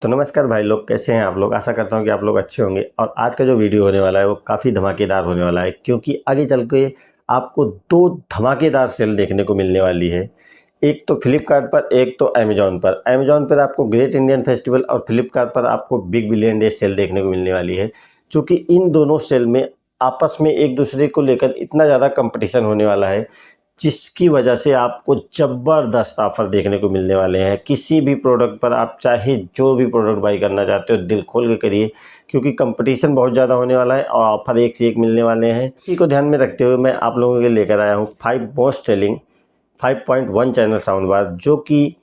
तो नमस्कार भाई लोग, कैसे हैं आप लोग। आशा करता हूं कि आप लोग अच्छे होंगे। और आज का जो वीडियो होने वाला है वो काफ़ी धमाकेदार होने वाला है, क्योंकि आगे चल के आपको दो धमाकेदार सेल देखने को मिलने वाली है। एक तो फ्लिपकार्ट पर, एक तो अमेजॉन पर। अमेजॉन पर आपको ग्रेट इंडियन फेस्टिवल और फ्लिपकार्ट पर आपको बिग बिलियन डे सेल देखने को मिलने वाली है। चूँकि इन दोनों सेल में आपस में एक दूसरे को लेकर इतना ज़्यादा कंपटीशन होने वाला है, जिसकी वजह से आपको ज़बरदस्त ऑफ़र देखने को मिलने वाले हैं। किसी भी प्रोडक्ट पर आप चाहे जो भी प्रोडक्ट बाई करना चाहते हो, दिल खोल के करिए, क्योंकि कंपटीशन बहुत ज़्यादा होने वाला है और ऑफ़र एक से एक मिलने वाले हैं। इसी को ध्यान में रखते हुए मैं आप लोगों के लिए लेकर आया हूँ 5 most selling 5.1 channel sound bar, जो कि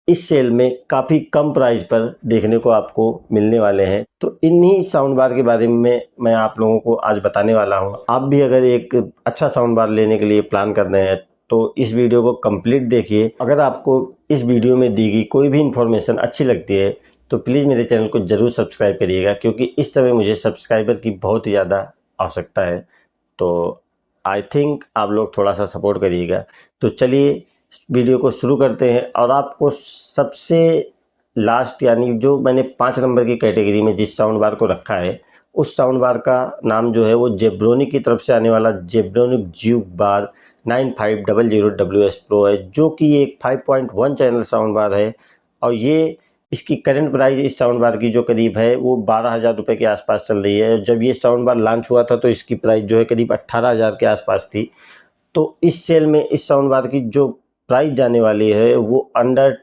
इस सेल में काफ़ी कम प्राइस पर देखने को आपको मिलने वाले हैं। तो इन्हीं साउंड बार के बारे में मैं आप लोगों को आज बताने वाला हूं। आप भी अगर एक अच्छा साउंड बार लेने के लिए प्लान कर रहे हैं तो इस वीडियो को कंप्लीट देखिए। अगर आपको इस वीडियो में दी गई कोई भी इन्फॉर्मेशन अच्छी लगती है तो प्लीज़ मेरे चैनल को ज़रूर सब्सक्राइब करिएगा, क्योंकि इस समय मुझे सब्सक्राइबर की बहुत ही ज़्यादा आवश्यकता है। तो आई थिंक आप लोग थोड़ा सा सपोर्ट करिएगा। तो चलिए वीडियो को शुरू करते हैं। और आपको सबसे लास्ट, यानी जो मैंने 5 नंबर की कैटेगरी में जिस साउंड बार को रखा है, उस साउंड बार का नाम जो है वो जेब्रोनिक की तरफ से आने वाला जेब्रोनिक ज्यूक बार 9500 WS प्रो है, जो कि एक 5.1 चैनल साउंड बार है। और ये इसकी करंट प्राइस इस साउंड बार की जो करीब है वो 12,000 रुपये के आसपास चल रही है। जब ये साउंड बार लॉन्च हुआ था तो इसकी प्राइस जो है करीब 18,000 के आसपास थी। तो इस सेल में इस साउंड बार की जो प्राइस जाने वाली है वो अंडर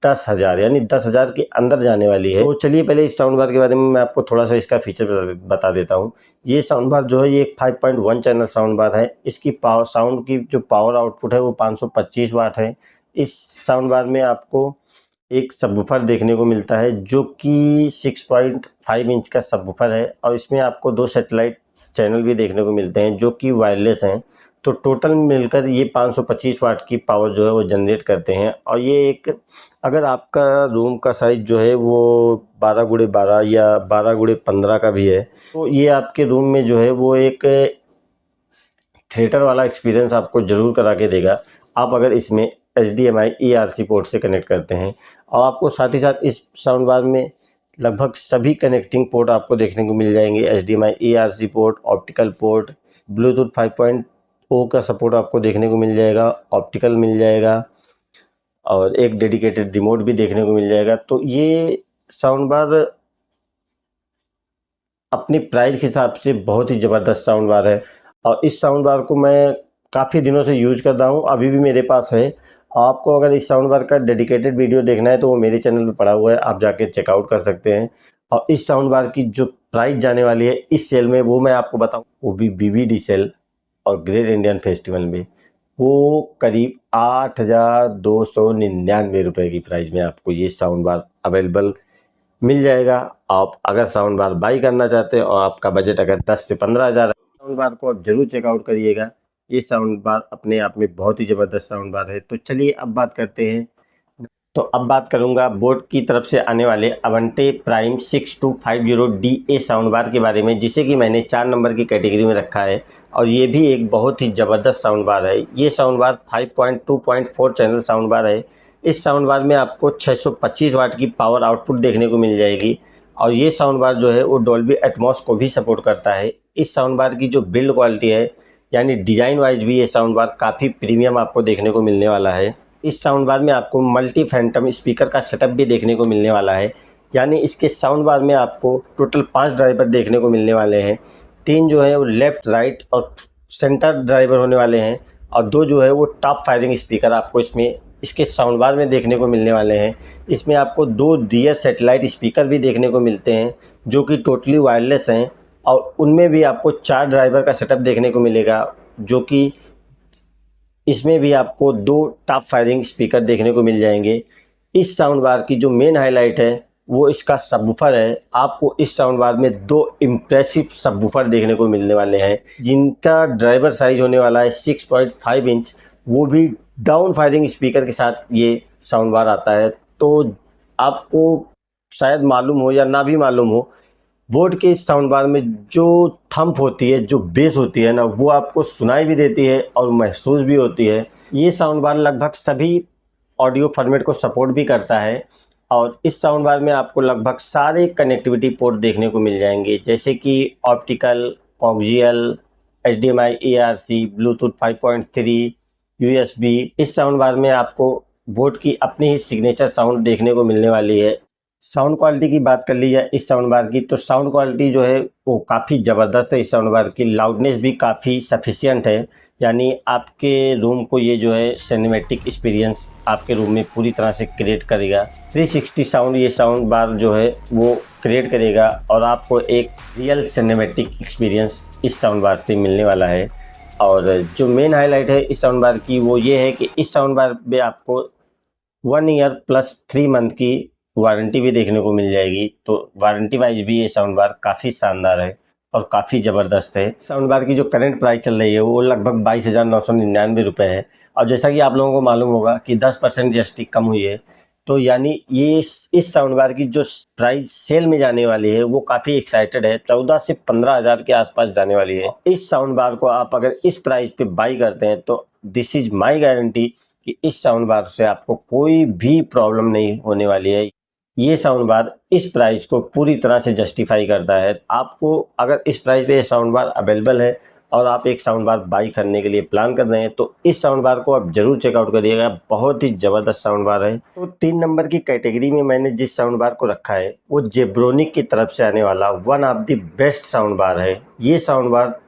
10,000, यानी 10,000 के अंदर जाने वाली है। तो चलिए पहले इस साउंड बार के बारे में मैं आपको थोड़ा सा इसका फीचर बता देता हूँ। ये साउंड बार जो है ये एक 5.1 चैनल साउंड बार है। इसकी साउंड की जो पावर आउटपुट है वो 525 वाट है। इस साउंड बार में आपको एक सबवूफर देखने को मिलता है, जो कि 6.5 इंच का सबवूफर है। और इसमें आपको 2 सैटेलाइट चैनल भी देखने को मिलते हैं, जो कि वायरलेस हैं। तो टोटल मिलकर ये 525 वाट की पावर जो है वो जनरेट करते हैं। और ये एक, अगर आपका रूम का साइज़ जो है वो 12x12 या 12x15 का भी है, तो ये आपके रूम में जो है वो एक थिएटर वाला एक्सपीरियंस आपको ज़रूर करा के देगा, आप अगर इसमें HDMI ERC पोर्ट से कनेक्ट करते हैं। और आपको साथ ही साथ इस साउंड बार में लगभग सभी कनेक्टिंग पोर्ट आपको देखने को मिल जाएंगे। HDMI ERC port, optical port, Bluetooth 5.0 का सपोर्ट आपको देखने को मिल जाएगा, ऑप्टिकल मिल जाएगा और एक डेडिकेटेड रिमोट भी देखने को मिल जाएगा। तो ये साउंड बार अपनी प्राइस के हिसाब से बहुत ही ज़बरदस्त साउंड बार है। और इस साउंड बार को मैं काफ़ी दिनों से यूज़ कर रहा हूँ, अभी भी मेरे पास है। आपको अगर इस साउंड बार का डेडिकेटेड वीडियो देखना है तो वो मेरे चैनल पे पड़ा हुआ है, आप जाके चेकआउट कर सकते हैं। और इस साउंड बार की जो प्राइस जाने वाली है इस सेल में, वो मैं आपको बताऊँ, वो भी BBD सेल और ग्रेट इंडियन फेस्टिवल में, वो करीब 8,299 रुपये की प्राइस में आपको ये साउंड बार अवेलेबल मिल जाएगा। आप अगर साउंड बार बाई करना चाहते हैं और आपका बजट अगर 10 से 15,000 है, साउंड बार को आप ज़रूर चेकआउट करिएगा। ये साउंड बार अपने आप में बहुत ही ज़बरदस्त साउंड बार है। तो चलिए अब बात करते हैं। तो अब बात करूंगा बोट की तरफ से आने वाले अवंटे प्राइम 6250DA साउंड बार के बारे में, जिसे कि मैंने 4 नंबर की कैटेगरी में रखा है। और ये भी एक बहुत ही ज़बरदस्त साउंड बार है। ये sound bar 5.2.4 channel sound bar है। इस साउंड बार में आपको 625 वाट की पावर आउटपुट देखने को मिल जाएगी। और ये साउंड बार जो है वो डॉल्बी एटमॉस को भी सपोर्ट करता है। इस साउंड बार की जो बिल्ड क्वालिटी है, यानी डिज़ाइन वाइज भी ये साउंड बार काफ़ी प्रीमियम आपको देखने को मिलने वाला है। इस साउंड बार में आपको मल्टी फैंटम स्पीकर का सेटअप भी देखने को मिलने वाला है। यानी इसके साउंड बार में आपको टोटल 5 ड्राइवर देखने को मिलने वाले हैं। 3 जो है वो लेफ़्ट, राइट और सेंटर ड्राइवर होने वाले हैं, और 2 जो है वो टॉप फायरिंग स्पीकर आपको इसके साउंड बार में देखने को मिलने वाले हैं। इसमें आपको 2 रियर सेटेलाइट स्पीकर भी देखने को मिलते हैं, जो कि टोटली वायरलेस हैं। और उनमें भी आपको 4 ड्राइवर का सेटअप देखने को मिलेगा, जो कि इसमें भी आपको 2 टॉप फायरिंग स्पीकर देखने को मिल जाएंगे। इस साउंड बार की जो मेन हाईलाइट है वो इसका सबवूफर है। आपको इस साउंड बार में 2 इम्प्रेसिव सबवूफर देखने को मिलने वाले हैं, जिनका ड्राइवर साइज होने वाला है 6.5 इंच। वो भी डाउन फायरिंग स्पीकर के साथ ये साउंड बार आता है। तो आपको शायद मालूम हो या ना भी मालूम हो, बोट के इस साउंड बार में जो थंप होती है, जो बेस होती है ना, वो आपको सुनाई भी देती है और महसूस भी होती है। ये साउंड बार लगभग सभी ऑडियो फॉर्मेट को सपोर्ट भी करता है। और इस साउंड बार में आपको लगभग सारे कनेक्टिविटी पोर्ट देखने को मिल जाएंगे, जैसे कि optical, coaxial, HDMI, ARC, bluetooth 5.3, USB। इस साउंड बार में आपको बोट की अपनी ही सिग्नेचर साउंड देखने को मिलने वाली है। साउंड क्वालिटी की बात कर ली जाए इस साउंड बार की, तो साउंड क्वालिटी जो है वो काफ़ी ज़बरदस्त है। इस साउंड बार की लाउडनेस भी काफ़ी सफिशिएंट है, यानी आपके रूम को ये जो है सिनेमैटिक एक्सपीरियंस आपके रूम में पूरी तरह से क्रिएट करेगा। 360 साउंड ये साउंड बार जो है वो क्रिएट करेगा और आपको एक रियल सिनेमैटिक एक्सपीरियंस इस साउंड बार से मिलने वाला है। और जो मेन हाईलाइट है इस साउंड बार की वो ये है कि इस साउंड बार में आपको 1 ईयर प्लस 3 मंथ की वारंटी भी देखने को मिल जाएगी। तो वारंटी वाइज भी ये साउंड बार काफ़ी शानदार है और काफ़ी ज़बरदस्त है। साउंड बार की जो करंट प्राइस चल रही है वो लगभग 22,999 रुपये है। और जैसा कि आप लोगों को मालूम होगा कि 10% GST कम हुई है, तो यानी ये इस साउंड बार की जो प्राइस सेल में जाने वाली है वो काफ़ी एक्साइटेड है। 14 से 15 हज़ार के आसपास जाने वाली है। इस साउंड बार को आप अगर इस प्राइस पे बाई करते हैं तो दिस इज़ माई गारंटी कि इस साउंड बार से आपको कोई भी प्रॉब्लम नहीं होने वाली है। ये साउंड बार इस प्राइस को पूरी तरह से जस्टिफाई करता है। आपको अगर इस प्राइस पे ये साउंड बार अवेलेबल है और आप एक साउंड बार बाई करने के लिए प्लान कर रहे हैं तो इस साउंड बार को आप ज़रूर चेकआउट करिएगा। बहुत ही ज़बरदस्त साउंड बार है। तो 3 नंबर की कैटेगरी में मैंने जिस साउंड बार को रखा है वो जेब्रोनिक की तरफ से आने वाला one of the best sound bar है। ये साउंड बार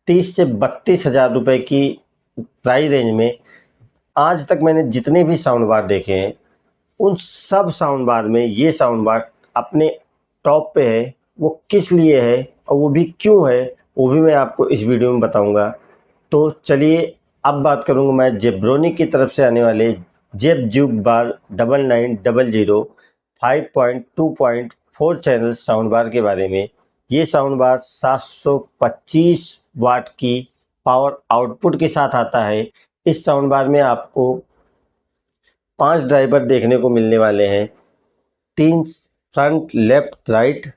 30 से 32 हज़ार रुपये की प्राइस रेंज में आज तक मैंने जितने भी साउंड बार देखे हैं उन सब साउंड बार में ये साउंड बार अपने टॉप पे है। वो किस लिए है और वो भी क्यों है वो भी मैं आपको इस वीडियो में बताऊंगा। तो चलिए अब बात करूंगा मैं जेब्रोनिक की तरफ से आने वाले जेब जूक बार 9900 5.2.4 चैनल साउंड बार के बारे में। ये साउंड बार 725 वाट की पावर आउटपुट के साथ आता है। इस साउंड बार में आपको 5 ड्राइवर देखने को मिलने वाले हैं, 3 फ्रंट, लेफ्ट, राइट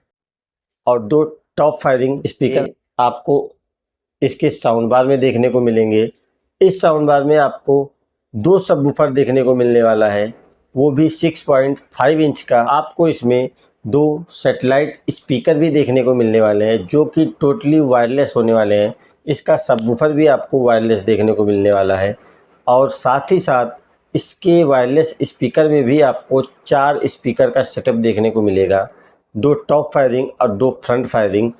और 2 टॉप फायरिंग स्पीकर आपको इसके साउंड बार में देखने को मिलेंगे। इस साउंड बार में आपको 2 सबवूफर देखने को मिलने वाला है, वो भी 6.5 इंच का। आपको इसमें 2 सैटेलाइट स्पीकर भी देखने को मिलने वाले हैं जो कि टोटली वायरलेस होने वाले हैं। इसका सबवूफर भी आपको वायरलेस देखने को मिलने वाला है और साथ ही साथ इसके वायरलेस स्पीकर में भी आपको 4 स्पीकर का सेटअप देखने को मिलेगा, 2 टॉप फायरिंग और 2 फ्रंट फायरिंग।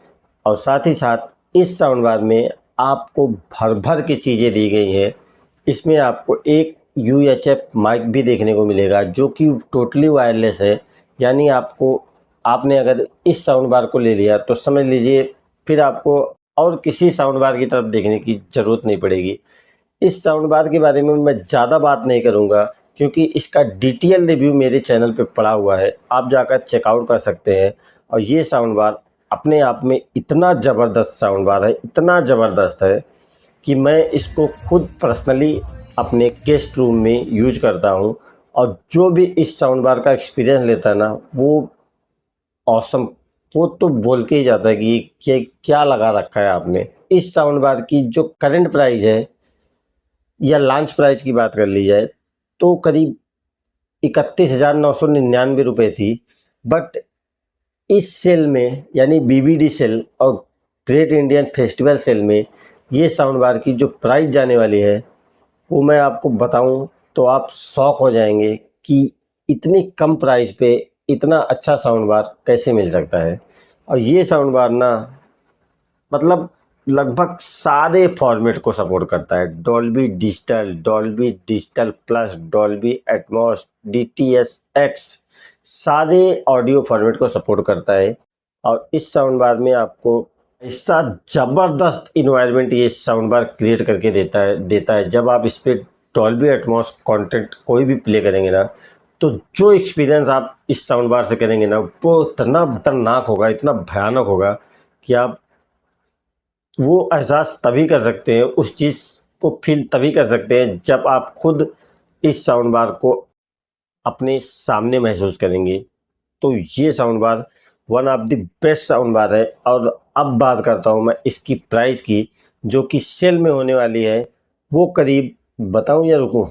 और साथ ही साथ इस साउंड बार में आपको भर भर की चीज़ें दी गई हैं। इसमें आपको एक UHF माइक भी देखने को मिलेगा जो कि टोटली वायरलेस है, यानी आपने अगर इस साउंड बार को ले लिया तो समझ लीजिए फिर आपको और किसी साउंड बार की तरफ देखने की ज़रूरत नहीं पड़ेगी। इस साउंड बार के बारे में मैं ज़्यादा बात नहीं करूंगा क्योंकि इसका डिटेल रिव्यू मेरे चैनल पे पड़ा हुआ है, आप जाकर चेकआउट कर सकते हैं। और ये साउंड बार अपने आप में इतना ज़बरदस्त साउंड बार है, इतना ज़बरदस्त है कि मैं इसको खुद पर्सनली अपने गेस्ट रूम में यूज करता हूं। और जो भी इस साउंड बार का एक्सपीरियंस लेता है ना वो ऑसम, वो तो बोल के ही जाता है कि क्या लगा रखा है आपने। इस साउंड बार की जो करंट प्राइस है या लॉन्च प्राइस की बात कर ली जाए तो करीब 31,999 रुपये थी। बट इस सेल में यानी BBD सेल और ग्रेट इंडियन फेस्टिवल सेल में ये साउंड बार की जो प्राइस जाने वाली है वो मैं आपको बताऊं तो आप शॉक हो जाएंगे कि इतनी कम प्राइस पे इतना अच्छा साउंड बार कैसे मिल सकता है। और ये साउंड बार ना मतलब लगभग सारे फॉर्मेट को सपोर्ट करता है, Dolby digital plus, Dolby Atmos, DTS:X, सारे ऑडियो फॉर्मेट को सपोर्ट करता है। और इस साउंड बार में आपको ऐसा ज़बरदस्त इन्वायरमेंट ये साउंड बार क्रिएट करके देता है। जब आप इस पर डॉल्बी एटमॉस कंटेंट कोई भी प्ले करेंगे ना तो जो एक्सपीरियंस आप इस साउंड बार से करेंगे ना वो इतना खतरनाक होगा, इतना भयानक होगा कि आप वो एहसास तभी कर सकते हैं, उस चीज़ को फील तभी कर सकते हैं जब आप खुद इस साउंड बार को अपने सामने महसूस करेंगे। तो ये sound bar one of the best sound bar है। और अब बात करता हूँ मैं इसकी प्राइस की जो कि सेल में होने वाली है। वो करीब बताऊँ या रुकूँ?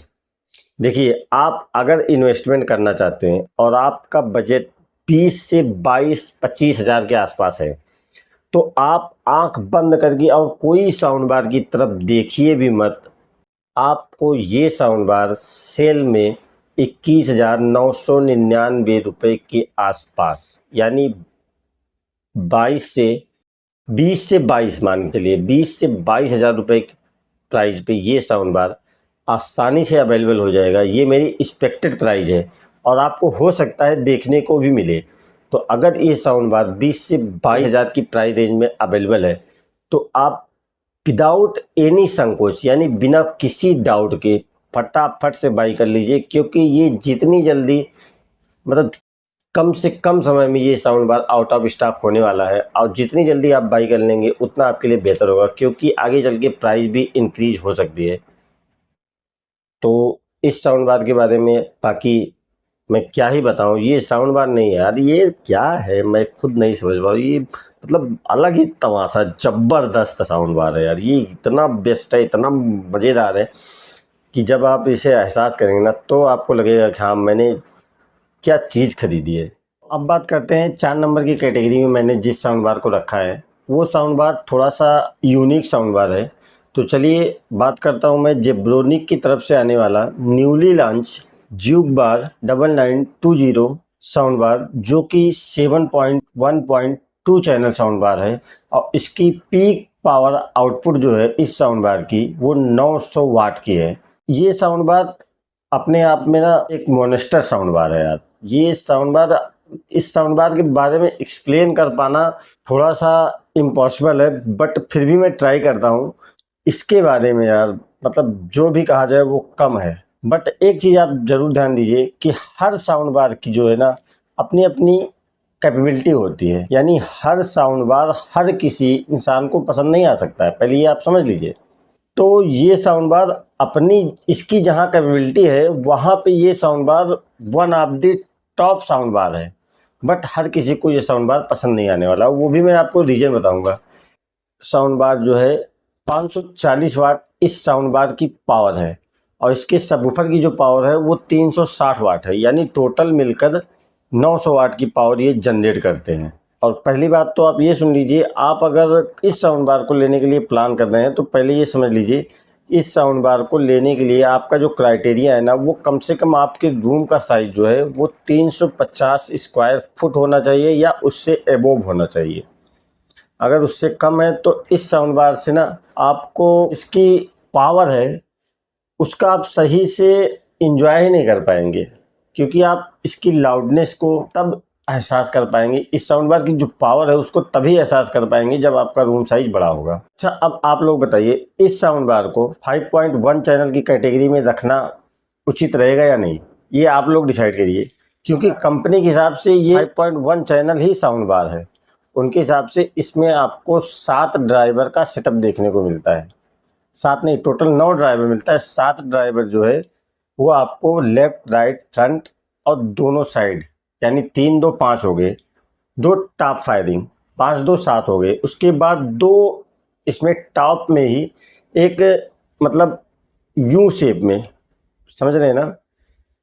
देखिए, आप अगर इन्वेस्टमेंट करना चाहते हैं और आपका बजट 20 से 22-25 हज़ार के आसपास है, तो आप आंख बंद करके और कोई साउंड बार की तरफ देखिए भी मत। आपको ये साउंड बार सेल में 21,999 के आसपास, यानी 22 से 20 से 22 मान के चलिए, 20 से 22 हज़ार रुपये की प्राइस पे ये साउंड बार आसानी से अवेलेबल हो जाएगा। ये मेरी एक्सपेक्टेड प्राइस है और आपको हो सकता है देखने को भी मिले। तो अगर ये साउंड बार 20 से 22 हज़ार की प्राइस रेंज में अवेलेबल है, तो आप विदाउट एनी संकोच, यानी बिना किसी डाउट के फटाफट से बाई कर लीजिए, क्योंकि ये जितनी जल्दी, मतलब कम से कम समय में ये sound bar out of stock होने वाला है। और जितनी जल्दी आप बाई कर लेंगे उतना आपके लिए बेहतर होगा, क्योंकि आगे चल के प्राइस भी इंक्रीज हो सकती है। तो इस साउंड बार के बारे में बाकी मैं क्या ही बताऊं, ये साउंड बार नहीं है यार, ये क्या है मैं खुद नहीं समझ पा रहा हूँ। ये मतलब अलग ही तमाशा, ज़बरदस्त साउंड बार है यार। ये इतना बेस्ट है, इतना मज़ेदार है कि जब आप इसे एहसास करेंगे ना, तो आपको लगेगा कि हाँ, मैंने क्या चीज़ खरीदी है। अब बात करते हैं 4 नंबर की कैटेगरी में मैंने जिस साउंड बार को रखा है, वो साउंड बार थोड़ा सा यूनिक साउंड बार है। तो चलिए बात करता हूँ मैं जेब्रोनिक की तरफ से आने वाला न्यूली लॉन्च ज्यूक बार 9920 साउंड बार, जो कि 7.1.2 चैनल साउंड बार है। और इसकी पीक पावर आउटपुट जो है इस साउंड बार की, वो 900 वाट की है। ये साउंड बार अपने आप में ना एक मोनेस्टर साउंड बार है यार। ये साउंड बार, इस साउंड बार के बारे में एक्सप्लेन कर पाना थोड़ा सा इम्पॉसिबल है, बट फिर भी मैं ट्राई करता हूँ इसके बारे में यार। मतलब जो भी कहा जाए वो कम है। बट एक चीज़ आप ज़रूर ध्यान दीजिए कि हर साउंड बार की जो है ना, अपनी अपनी कैपेबिलिटी होती है। यानी हर साउंड बार हर किसी इंसान को पसंद नहीं आ सकता है, पहले ये आप समझ लीजिए। तो ये साउंड बार अपनी, इसकी जहाँ कैपेबिलिटी है वहाँ पे ये sound bar one of the top sound bar है। बट हर किसी को ये साउंड बार पसंद नहीं आने वाला, वो भी मैं आपको रीज़न बताऊंगा। साउंड बार जो है 540 वाट इस साउंड बार की पावर है, और इसके सबवूफर की जो पावर है वो 360 वाट है। यानी टोटल मिलकर 900 वाट की पावर ये जनरेट करते हैं। और पहली बात तो आप ये सुन लीजिए, आप अगर इस साउंड बार को लेने के लिए प्लान कर रहे हैं, तो पहले ये समझ लीजिए, इस साउंड बार को लेने के लिए आपका जो क्राइटेरिया है ना, वो कम से कम आपके रूम का साइज़ जो है वो 350 स्क्वायर फुट होना चाहिए या उससे एबोव होना चाहिए। अगर उससे कम है तो इस साउंड बार से ना आपको इसकी पावर है उसका आप सही से इंजॉय ही नहीं कर पाएंगे, क्योंकि आप इसकी लाउडनेस को तब एहसास कर पाएंगे, इस साउंड बार की जो पावर है उसको तभी एहसास कर पाएंगे जब आपका रूम साइज बड़ा होगा। अच्छा, अब आप लोग बताइए, इस साउंड बार को 5.1 चैनल की कैटेगरी में रखना उचित रहेगा या नहीं, ये आप लोग डिसाइड करिए। क्योंकि कंपनी के हिसाब से ये 5.1 चैनल ही साउंड बार है। उनके हिसाब से इसमें आपको 7 ड्राइवर का सेटअप देखने को मिलता है। 7 नहीं, टोटल 9 ड्राइवर मिलता है। 7 ड्राइवर जो है वो आपको लेफ्ट, राइट, फ्रंट और दोनों साइड, यानी 3 2 5 हो गए। 2 टॉप फायरिंग, 5 2 7 हो गए। उसके बाद 2 इसमें टॉप में ही एक, मतलब यू शेप में, समझ रहे हैं ना,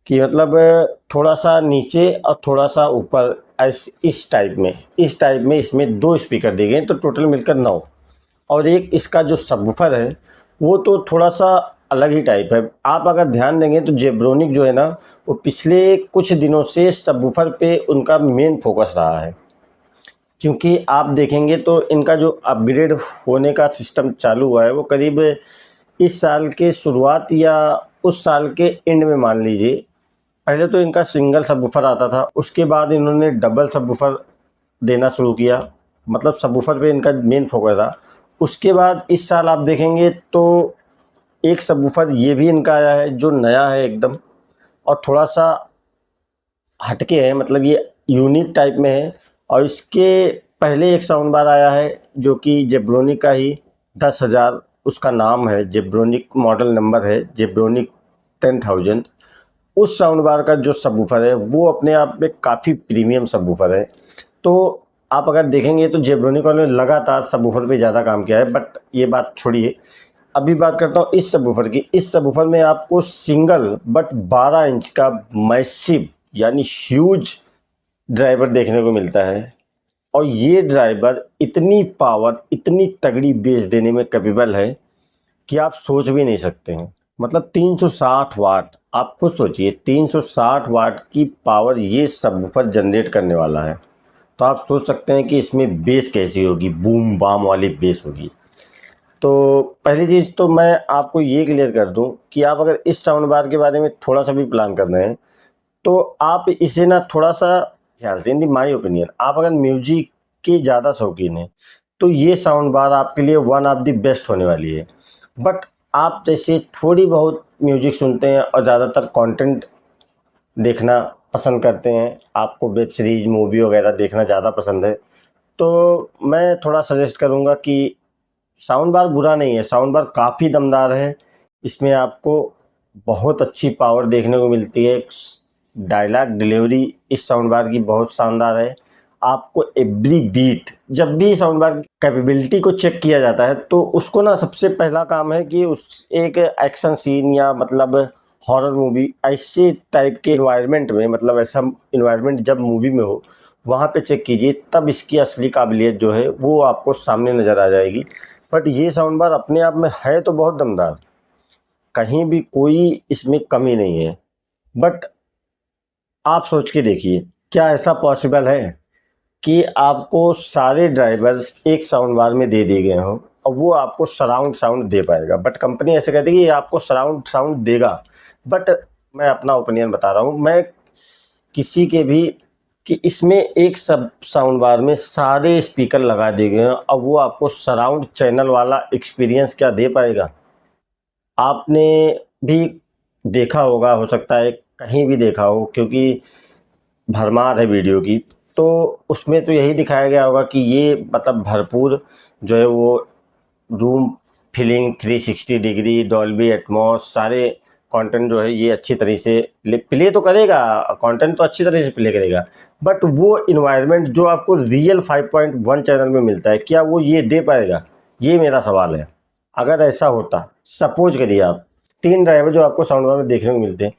कि मतलब थोड़ा सा नीचे और थोड़ा सा ऊपर, इस टाइप में इसमें 2 स्पीकर दिए गए, तो टोटल मिलकर 9। और एक इसका जो सबवूफर है वो तो थोड़ा सा अलग ही टाइप है। आप अगर ध्यान देंगे तो जेब्रोनिक जो है ना, वो पिछले कुछ दिनों से सबवूफर पे उनका मेन फोकस रहा है। क्योंकि आप देखेंगे तो इनका जो अपग्रेड होने का सिस्टम चालू हुआ है वो करीब इस साल के शुरुआत या उस साल के एंड में मान लीजिए। पहले तो इनका सिंगल सबवूफर आता था, उसके बाद इन्होंने डबल सबवूफर देना शुरू किया, मतलब सबवूफर पे इनका मेन फोकस था। उसके बाद इस साल आप देखेंगे तो एक सबवूफर ये भी इनका आया है जो नया है एकदम, और थोड़ा सा हटके है, मतलब ये यूनिक टाइप में है। और इसके पहले एक साउंड बार आया है जो कि जेब्रोनिक का ही 10,000 उसका नाम है, जेब्रोनिक मॉडल नंबर है जेब्रोनिक 10,000। उस साउंड बार का जो सबवूफर है वो अपने आप में काफ़ी प्रीमियम सबवूफर है। तो आप अगर देखेंगे तो जेब्रोनिक वालों ने लगातार सबवूफर पे ज़्यादा काम किया है। बट ये बात छोड़िए, अभी बात करता हूँ इस सबवूफर की। इस सबवूफर में आपको सिंगल बट 12 इंच का मैसिव यानी ह्यूज ड्राइवर देखने को मिलता है। और ये ड्राइवर इतनी पावर, इतनी तगड़ी बेस देने में कैपेबल है कि आप सोच भी नहीं सकते हैं। मतलब 360 वाट, आप खुद सोचिए 360 वाट की पावर ये सबवूफर जनरेट करने वाला है। तो आप सोच सकते हैं कि इसमें बेस कैसी होगी, बूम बाम वाली बेस होगी। तो पहली चीज़ तो मैं आपको ये क्लियर कर दूं कि आप अगर इस साउंड बार के बारे में थोड़ा सा भी प्लान कर रहे हैं तो आप इसे ना थोड़ा सा ख्याल से, इन दी माई ओपिनियन, आप अगर म्यूजिक के ज़्यादा शौकीन हैं तो ये साउंड बार आपके लिए वन ऑफ द बेस्ट होने वाली है। बट आप जैसे थोड़ी बहुत म्यूजिक सुनते हैं और ज़्यादातर कंटेंट देखना पसंद करते हैं, आपको वेब सीरीज मूवी वगैरह देखना ज़्यादा पसंद है, तो मैं थोड़ा सजेस्ट करूँगा कि साउंड बार बुरा नहीं है, साउंड बार काफ़ी दमदार है। इसमें आपको बहुत अच्छी पावर देखने को मिलती है। डायलॉग डिलीवरी इस साउंड बार की बहुत शानदार है। आपको एवरी बीट, जब भी साउंड बार कैपेबिलिटी को चेक किया जाता है तो उसको ना सबसे पहला काम है कि उस एक एक्शन सीन या मतलब हॉरर मूवी ऐसे टाइप के इन्वायरमेंट में, मतलब ऐसा इन्वायरमेंट जब मूवी में हो वहाँ पे चेक कीजिए, तब इसकी असली काबिलियत जो है वो आपको सामने नज़र आ जाएगी। बट ये साउंड बार अपने आप में है तो बहुत दमदार, कहीं भी कोई इसमें कमी नहीं है। बट आप सोच के देखिए, क्या ऐसा पॉसिबल है कि आपको सारे ड्राइवर्स एक साउंड बार में दे दिए गए हों और वो आपको सराउंड साउंड दे पाएगा? बट कंपनी ऐसे कहती है कि ये आपको सराउंड साउंड देगा। बट मैं अपना ओपिनियन बता रहा हूँ, मैं किसी के भी, कि इसमें एक सब साउंड बार में सारे स्पीकर लगा दिए गए हैं, अब वो आपको सराउंड चैनल वाला एक्सपीरियंस क्या दे पाएगा? आपने भी देखा होगा, हो सकता है कहीं भी देखा हो, क्योंकि भरमार है वीडियो की, तो उसमें तो यही दिखाया गया होगा कि ये मतलब भरपूर जो है वो room feeling 360 degree Dolby Atmos सारे कंटेंट जो है ये अच्छी तरह से प्ले तो करेगा, कंटेंट तो अच्छी तरह से प्ले करेगा। बट वो इन्वायरमेंट जो आपको रियल 5.1 चैनल में मिलता है, क्या वो ये दे पाएगा? ये मेरा सवाल है। अगर ऐसा होता, सपोज करिए आप 3 ड्राइवर जो आपको साउंड बार में देखने को मिलते हैं,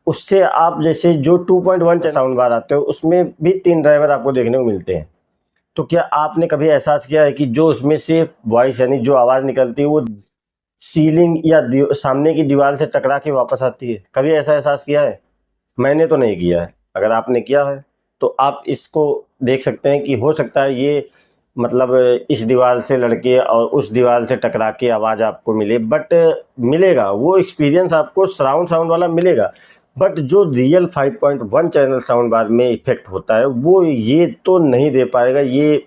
उससे आप जैसे जो 2.1 साउंड बार आते हो उसमें भी 3 ड्राइवर आपको देखने को मिलते हैं, तो क्या आपने कभी एहसास किया है कि जो उसमें से वॉइस यानी जो आवाज़ निकलती है वो सीलिंग या सामने की दीवार से टकरा के वापस आती है? कभी ऐसा एहसास किया है? मैंने तो नहीं किया है। अगर आपने किया है तो आप इसको देख सकते हैं कि हो सकता है ये मतलब इस दीवार से लड़के और उस दीवार से टकरा के आवाज़ आपको मिले, बट मिलेगा वो एक्सपीरियंस आपको सराउंड साउंड वाला मिलेगा। बट जो रियल 5.1 चैनल साउंड बार में इफेक्ट होता है वो ये तो नहीं दे पाएगा। ये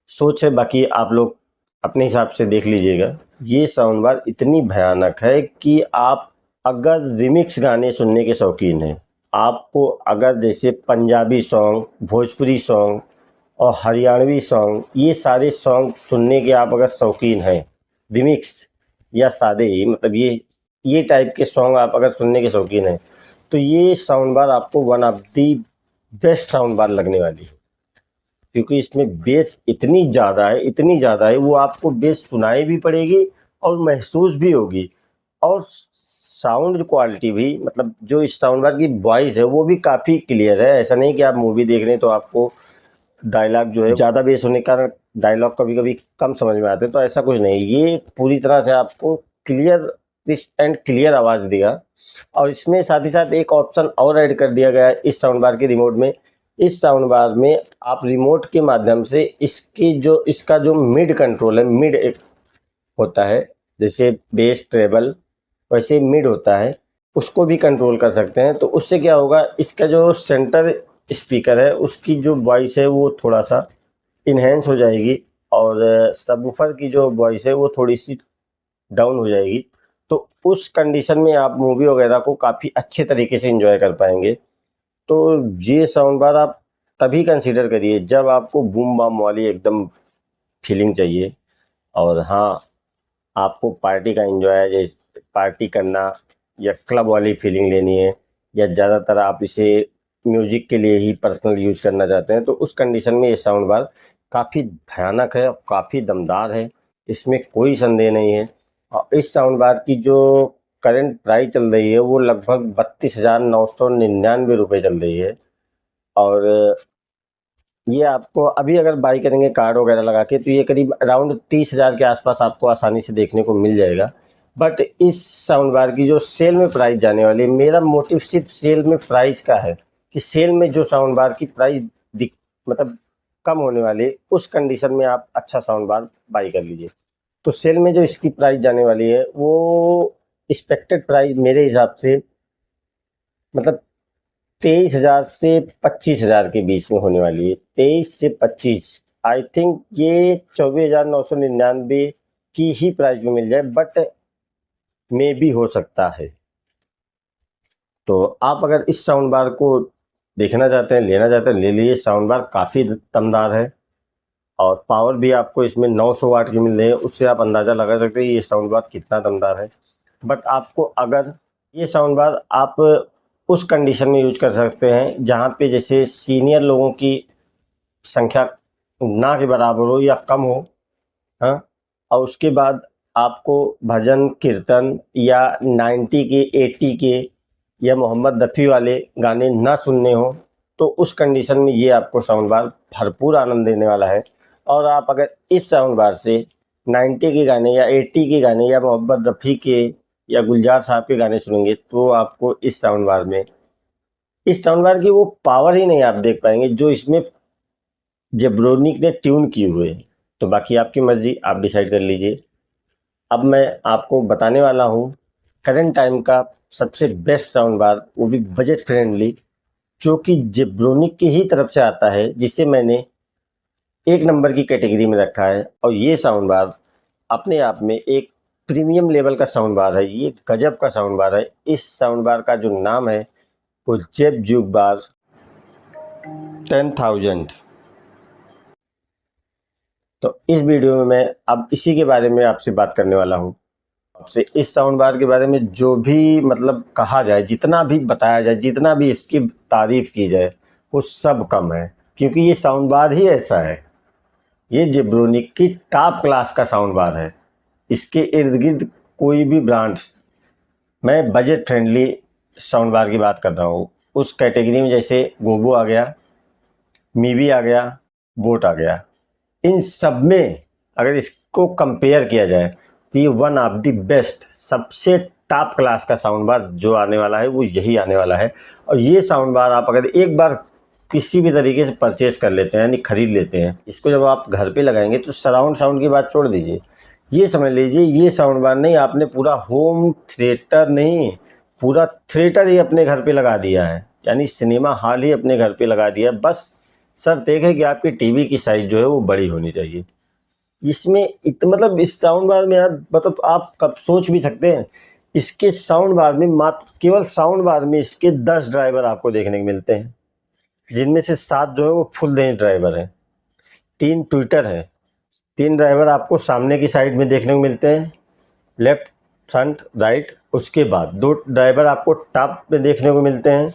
सोच है, बाकी आप लोग अपने हिसाब से देख लीजिएगा। ये साउंड बार इतनी भयानक है कि आप अगर रिमिक्स गाने सुनने के शौकीन हैं, आपको अगर जैसे पंजाबी सॉन्ग, भोजपुरी सॉन्ग और हरियाणवी सॉन्ग, ये सारे सॉन्ग सुनने के आप अगर शौकीन हैं, रिमिक्स या सादे ही, मतलब ये टाइप के सॉन्ग आप अगर सुनने के शौकीन हैं, तो ये साउंड बार आपको one of the best sound bar लगने वाली है। क्योंकि इसमें बेस इतनी ज़्यादा है, इतनी ज़्यादा है, वो आपको बेस सुनाई भी पड़ेगी और महसूस भी होगी। और साउंड क्वालिटी भी, मतलब जो इस साउंड बार की वॉइस है वो भी काफ़ी क्लियर है। ऐसा नहीं कि आप मूवी देख रहे हैं तो आपको डायलॉग जो है ज़्यादा बेस होने के कारण डायलॉग कभी कभी कम समझ में आते हैं, तो ऐसा कुछ नहीं। ये पूरी तरह से आपको क्लियर, क्रिस्प एंड क्लियर आवाज़ देगा। और इसमें साथ ही साथ एक ऑप्शन और ऐड कर दिया गया है इस साउंड बार के रिमोट में। इस साउंड बार में आप रिमोट के माध्यम से इसका जो मिड कंट्रोल है, मिड एक होता है, जैसे बेस ट्रेबल वैसे मिड होता है, उसको भी कंट्रोल कर सकते हैं। तो उससे क्या होगा, इसका जो सेंटर स्पीकर है उसकी जो वॉइस है वो थोड़ा सा इन्हेंस हो जाएगी और सबवूफर की जो वॉइस है वो थोड़ी सी डाउन हो जाएगी। तो उस कंडीशन में आप मूवी वगैरह को काफ़ी अच्छे तरीके से एंजॉय कर पाएंगे। तो ये साउंड बार आप तभी कंसीडर करिए जब आपको बूम बाम वाली एकदम फीलिंग चाहिए। और हाँ, आपको पार्टी का एंजॉय, जैसे पार्टी करना या क्लब वाली फीलिंग लेनी है, या ज़्यादातर आप इसे म्यूजिक के लिए ही पर्सनल यूज करना चाहते हैं, तो उस कंडीशन में ये साउंड बार काफ़ी भयानक है और काफ़ी दमदार है, इसमें कोई संदेह नहीं है। और इस साउंड बार की जो करंट प्राइस चल रही है वो लगभग 32,999 रुपये चल रही है। और ये आपको अभी अगर बाई करेंगे कार्ड वगैरह लगा के तो ये करीब अराउंड 30,000 के आसपास आपको आसानी से देखने को मिल जाएगा। बट इस साउंड बार की जो सेल में प्राइस जाने वाली है, मेरा मोटिव सिर्फ सेल में प्राइस का है कि सेल में जो साउंड बार की प्राइस मतलब कम होने वाली है, उस कंडीशन में आप अच्छा साउंड बार बाई कर लीजिए। तो सेल में जो इसकी प्राइस जाने वाली है वो एक्सपेक्टेड प्राइस मेरे हिसाब से मतलब 23,000 से 25,000 के बीच में होने वाली है। 23 से 25 आई थिंक ये 24,999 की ही प्राइस में मिल जाए, बट मे भी हो सकता है। तो आप अगर इस साउंड बार को देखना चाहते हैं, लेना चाहते हैं, ले लीजिए। साउंड बार काफ़ी दमदार है और पावर भी आपको इसमें 900 वाट की मिल रही है। उससे आप अंदाज़ा लगा सकते हैं ये साउंड बार कितना दमदार है। बट आपको अगर ये साउंड बार आप उस कंडीशन में यूज कर सकते हैं जहाँ पे जैसे सीनियर लोगों की संख्या ना के बराबर हो या कम हो, हाँ। और उसके बाद आपको भजन कीर्तन या 90 के 80 के या मोहम्मद रफ़ी वाले गाने ना सुनने हो, तो उस कंडीशन में ये आपको साउंड बार भरपूर आनंद देने वाला है। और आप अगर इस साउंड बार से 90 के गाने या 80 के गाने या मोहम्मद रफ़ी के या गुलजार साहब के गाने सुनेंगे तो आपको इस साउंड बार की वो पावर ही नहीं आप देख पाएंगे जो इसमें जेब्रोनिक ने ट्यून किए हुए हैं। तो बाकी आपकी मर्जी, आप डिसाइड कर लीजिए। अब मैं आपको बताने वाला हूँ करंट टाइम का सबसे बेस्ट साउंड बार, वो भी बजट फ्रेंडली, जो कि जेब्रोनिक की ही तरफ से आता है, जिसे मैंने 1 नंबर की कैटेगरी में रखा है। और ये साउंड बार अपने आप में एक प्रीमियम लेवल का साउंड बार है, ये गजब का साउंड बार है। इस साउंड बार का जो नाम है वो जेब जूक बार 10,000। तो इस वीडियो में मैं अब इसी के बारे में आपसे बात करने वाला हूँ। आपसे इस साउंड बार के बारे में जो भी मतलब कहा जाए, जितना भी बताया जाए, जितना भी इसकी तारीफ़ की जाए, वो सब कम है, क्योंकि ये साउंड बार ही ऐसा है। ये जेब्रोनिक की टॉप क्लास का साउंड बार है। इसके इर्द गिर्द कोई भी ब्रांड्स, मैं बजट फ्रेंडली साउंड बार की बात कर रहा हूँ, उस कैटेगरी में जैसे गोबो आ गया, मीवी आ गया, बोट आ गया, इन सब में अगर इसको कंपेयर किया जाए तो ये वन ऑफ द बेस्ट, सबसे टॉप क्लास का साउंड बार जो आने वाला है वो यही आने वाला है। और ये साउंड बार आप अगर एक बार किसी भी तरीके से परचेज़ कर लेते हैं, यानी ख़रीद लेते हैं, इसको जब आप घर पे लगाएंगे तो सराउंड साउंड की बात छोड़ दीजिए, ये समझ लीजिए ये साउंड बार नहीं, आपने पूरा होम थिएटर नहीं, पूरा थिएटर ही अपने घर पे लगा दिया है, यानी सिनेमा हॉल ही अपने घर पे लगा दिया है। बस शर्त एक है कि आपकी टीवी की साइज़ जो है वो बड़ी होनी चाहिए। इसमें मतलब इस साउंड बार में यार, मतलब आप कब सोच भी सकते हैं, इसके साउंड बार में मात्र केवल साउंड बार में इसके 10 ड्राइवर आपको देखने को मिलते हैं, जिनमें से 7 जो है वो फुल रेंज ड्राइवर हैं, 3 ट्विटर हैं। 3 ड्राइवर आपको सामने की साइड में देखने को मिलते हैं, लेफ्ट, फ्रंट, राइट। उसके बाद 2 ड्राइवर आपको टॉप में देखने को मिलते हैं,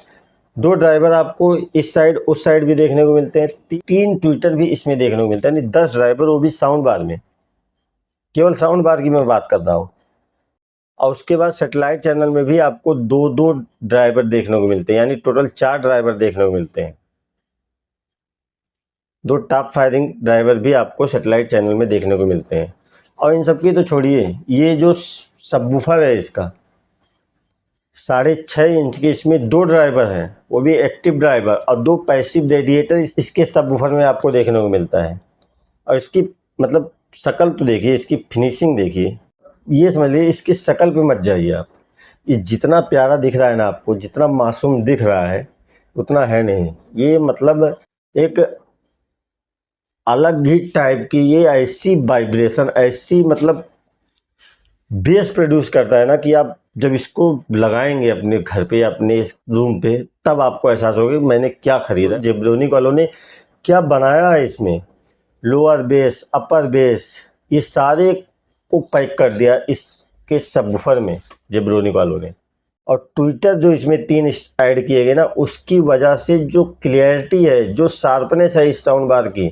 2 ड्राइवर आपको इस साइड उस साइड भी देखने को मिलते हैं, 3 ट्विटर भी इसमें देखने को मिलता है, यानी 10 ड्राइवर, वो भी साउंड बार में। केवल साउंड बार की मैं बात कर रहा हूँ। और उसके बाद सेटेलाइट चैनल में भी आपको 2-2 ड्राइवर देखने को मिलते हैं, यानी टोटल 4 ड्राइवर देखने को मिलते हैं। 2 टॉप फायरिंग ड्राइवर भी आपको सेटेलाइट चैनल में देखने को मिलते हैं। और इन सब की तो छोड़िए, ये जो सबवूफर है इसका 6.5 इंच के, इसमें 2 ड्राइवर हैं, वो भी एक्टिव ड्राइवर, और 2 पैसिव रेडिएटर इसके सबवूफर में आपको देखने को मिलता है। और इसकी मतलब शक्ल तो देखिए, इसकी फिनिशिंग देखिए, ये समझ लीजिए इसकी शक्ल पे मत जाइए आप। ये जितना प्यारा दिख रहा है ना आपको, जितना मासूम दिख रहा है उतना है नहीं। ये मतलब एक अलग ही टाइप की, ये ऐसी वाइब्रेशन, ऐसी मतलब बेस प्रोड्यूस करता है ना कि आप जब इसको लगाएंगे अपने घर पे, अपने रूम पे, तब आपको एहसास होगा कि मैंने क्या खरीदा। जेब्रोनिक वालों ने क्या बनाया है इसमें, लोअर बेस, अपर बेस, ये सारे को पैक कर दिया इसके सबवूफर में जेब्रोनिक वालों ने। और ट्विटर जो इसमें 3 ऐड किए गए ना, उसकी वजह से जो क्लियरिटी है, जो शार्पनेस है इस साउंड बार की,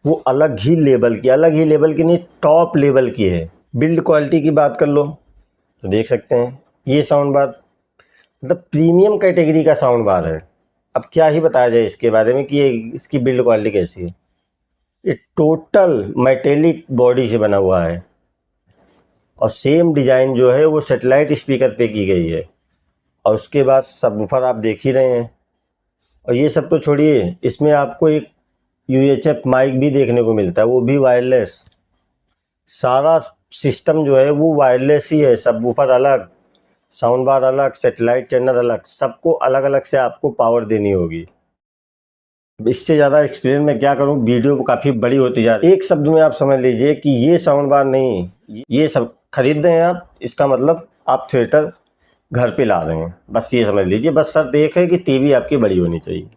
वो अलग ही लेवल की नहीं, टॉप लेवल की है। बिल्ड क्वालिटी की बात कर लो तो देख सकते हैं ये साउंड बार मतलब प्रीमियम कैटेगरी का साउंड बार है। अब क्या ही बताया जाए इसके बारे में कि ये इसकी बिल्ड क्वालिटी कैसी है। ये टोटल मेटेलिक बॉडी से बना हुआ है और सेम डिज़ाइन जो है वो सेटेलाइट स्पीकर पे की गई है। और उसके बाद सबवूफर आप देख ही रहे हैं। और ये सब तो छोड़िए, इसमें आपको एक UHF माइक भी देखने को मिलता है, वो भी वायरलेस। सारा सिस्टम जो है वो वायरलेस ही है। सबवूफर अलग, साउंड बार अलग, सेटेलाइट चैनल अलग, सबको अलग अलग से आपको पावर देनी होगी। इससे ज़्यादा एक्सप्लेन मैं क्या करूं, वीडियो काफ़ी बड़ी होती जा रही है। एक शब्द में आप समझ लीजिए कि ये साउंड बार नहीं, ये सब खरीद रहे हैं आप, इसका मतलब आप थिएटर घर पे ला रहे हैं, बस ये समझ लीजिए। बस शर्त एक है कि टीवी आपकी बड़ी होनी चाहिए।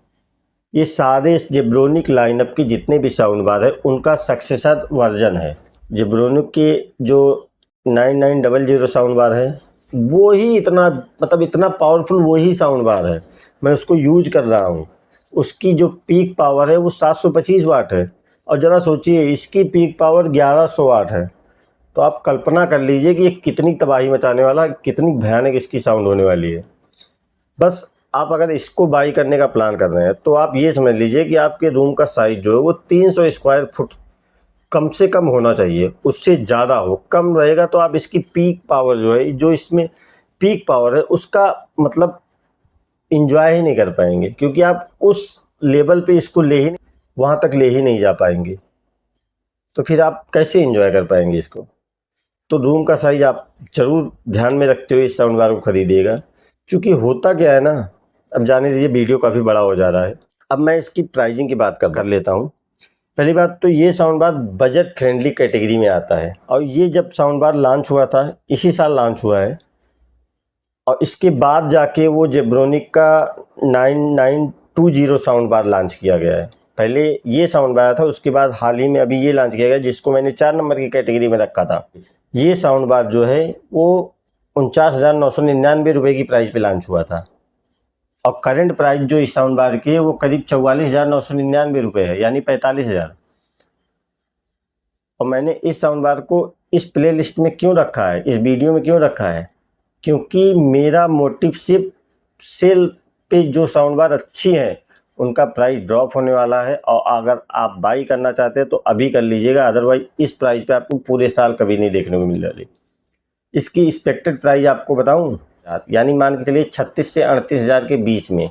ये सारे जेब्रोनिक लाइनअप के जितने भी साउंड बार है उनका सक्सेसर वर्जन है। जेब्रोनिक के जो 9900 साउंड बार है वो ही इतना मतलब इतना पावरफुल वही साउंड बार है, मैं उसको यूज कर रहा हूँ। उसकी जो पीक पावर है वो 725 वाट है और ज़रा सोचिए इसकी पीक पावर 1100 वाट है। तो आप कल्पना कर लीजिए कि ये कितनी तबाही मचाने वाला, कितनी भयानक इसकी साउंड होने वाली है। बस आप अगर इसको बाई करने का प्लान कर रहे हैं तो आप ये समझ लीजिए कि आपके रूम का साइज़ जो है वो 300 स्क्वायर फुट कम से कम होना चाहिए, उससे ज़्यादा हो। कम रहेगा तो आप इसकी पीक पावर जो है, जो इसमें पीक पावर है उसका मतलब इंजॉय ही नहीं कर पाएंगे, क्योंकि आप उस लेवल पे इसको वहाँ तक ले ही नहीं जा पाएंगे। तो फिर आप कैसे इंजॉय कर पाएंगे इसको। तो रूम का साइज़ आप ज़रूर ध्यान में रखते हुए इस साउंड बार को ख़रीदिएगा। क्योंकि होता क्या है ना, अब जाने दीजिए, वीडियो काफ़ी बड़ा हो जा रहा है। अब मैं इसकी प्राइसिंग की बात कर लेता हूँ। पहली बात तो ये sound bar budget friendly category में आता है और ये जब साउंड बार लॉन्च हुआ था, इसी साल लॉन्च हुआ है। और इसके बाद जाके वो जेब्रोनिक का 9920 साउंड बार लॉन्च किया गया है। पहले ये साउंड बार आया था, उसके बाद हाल ही में अभी ये लॉन्च किया गया, जिसको मैंने 4 नंबर की कैटेगरी में रखा था। ये साउंड बार जो है वो 49,999 रुपये की प्राइस पे लॉन्च हुआ था और करंट प्राइस जो इस साउंड बार की है वो करीब 44,999 रुपये है, यानी 45,000। और मैंने इस साउंड बार को इस प्ले लिस्ट में क्यों रखा है, इस वीडियो में क्यों रखा है, क्योंकि मेरा मोटिव सिर्फ सेल पे जो साउंड बार अच्छी है उनका प्राइस ड्रॉप होने वाला है। और अगर आप बाई करना चाहते हैं तो अभी कर लीजिएगा, अदरवाइज इस प्राइस पे आपको पूरे साल कभी नहीं देखने को मिल रही। इसकी एक्सपेक्टेड प्राइस आपको बताऊं, यानी मान के चलिए 36 से 38 हज़ार के बीच में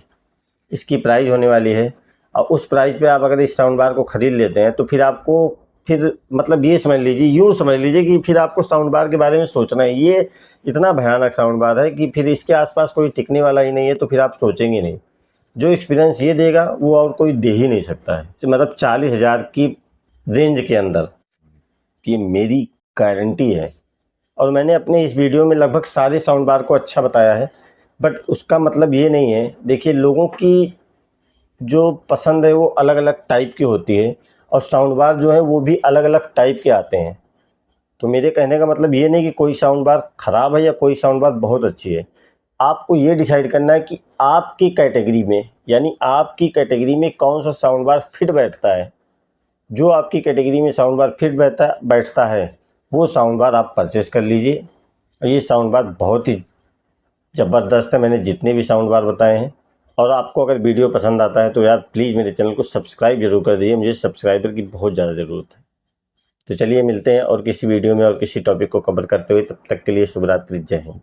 इसकी प्राइस होने वाली है। और उस प्राइस पे आप अगर इस साउंड बार को ख़रीद लेते हैं तो फिर आपको मतलब ये समझ लीजिए, यूँ समझ लीजिए कि फिर आपको साउंड बार के बारे में सोचना है। ये इतना भयानक साउंड बार है कि फिर इसके आसपास कोई टिकने वाला ही नहीं है, तो फिर आप सोचेंगे नहीं। जो एक्सपीरियंस ये देगा वो और कोई दे ही नहीं सकता है, मतलब 40,000 की रेंज के अंदर, कि मेरी गारंटी है। और मैंने अपने इस वीडियो में लगभग सारे साउंड बार को अच्छा बताया है, बट उसका मतलब ये नहीं है, देखिए लोगों की जो पसंद है वो अलग अलग टाइप की होती है और साउंड बार जो है वो भी अलग अलग टाइप के आते हैं। तो मेरे कहने का मतलब ये नहीं कि कोई साउंड बार ख़राब है या कोई साउंड बार बहुत अच्छी है। आपको ये डिसाइड करना है कि आपकी कैटेगरी में, यानी आपकी कैटेगरी में कौन सा साउंड बार फिट बैठता है। जो आपकी कैटेगरी में साउंड बार फिट बैठता है वो साउंड बार आप परचेस कर लीजिए। और ये साउंड बार बहुत ही ज़बरदस्त है, मैंने जितने भी साउंड बार बताए हैं। और आपको अगर वीडियो पसंद आता है तो यार प्लीज़ मेरे चैनल को सब्सक्राइब जरूर कर दीजिए, मुझे सब्सक्राइबर की बहुत ज़्यादा ज़रूरत है। तो चलिए मिलते हैं और किसी वीडियो में और किसी टॉपिक को कवर करते हुए, तब तक के लिए शुभ रात्रि, जय हिंद।